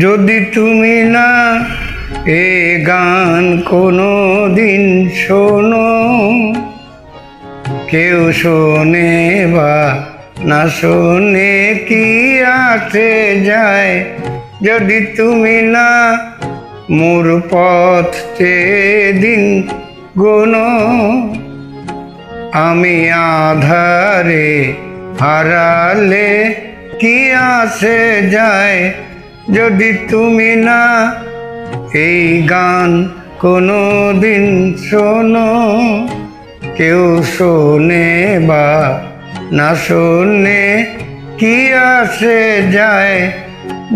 যদি তুমি না এ গান কোনো দিন শোনো, কেউ শোনে বা না শোনে কি আসে যায়। যদি তুমি না মোর পথ দিন গোনো, আমি আধারে হারালে কি আসে যায়। যদি তুমি না এই গান কোনো দিন শোনো, কেউ শোনে বা না শোনে কি আসে যায়।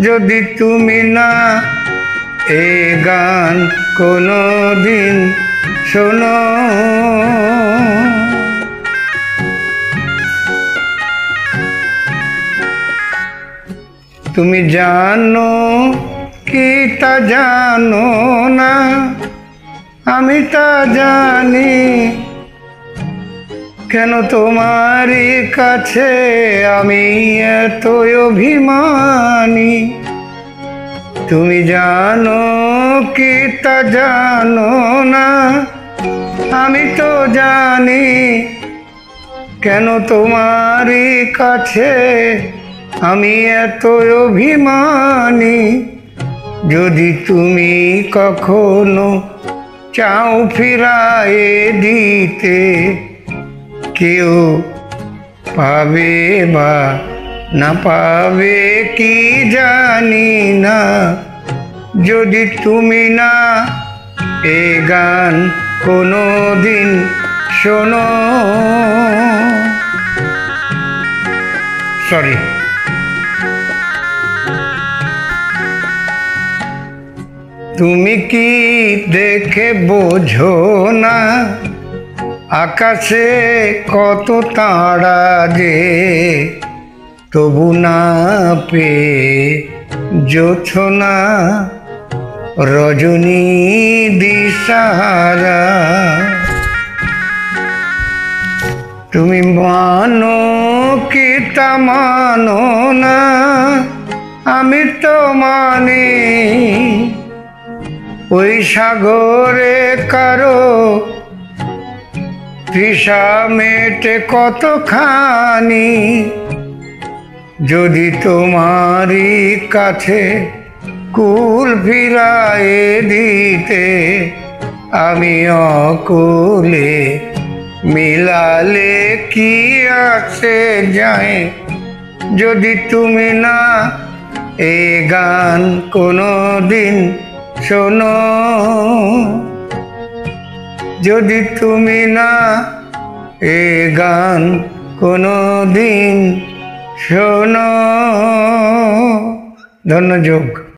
যদি তুমি না এই গান কোনো দিন শোনো। তুমি জানো কি তা জানো না, আমি তা জানি। কেন তোমারই কাছে আমি এত অভিমানী। তুমি জানো কি তা জানো না, আমি তো জানি। কেন তোমারই কাছে আমি এত অভিমানী। যদি তুমি কখনো চাও ফিরায়ে দিতে, কেউ পাবে বা না পাবে কি জানি না। যদি তুমি না এ গান কোনো দিন শোনো। সরি। তুমি কি দেখে বোঝো না, আকাশে কত তারা যে তবু না পেয়ে জোছনা রজনী দিশাহারা। তুমি মানো কি তা মানো না, আমি তো মানি। ওই সাগরে কারো তৃষা মেটে কতখানি। যদি তোমারই কাছে কুল ফিরায়ে দিতে, আমি অকুলে মিলালে কি আসে যায়। যদি তুমি না এ গান কোনো দিন শোনো, যদি তুমি না এ গান কোনো দিন শোনো। ধন্যযোগ।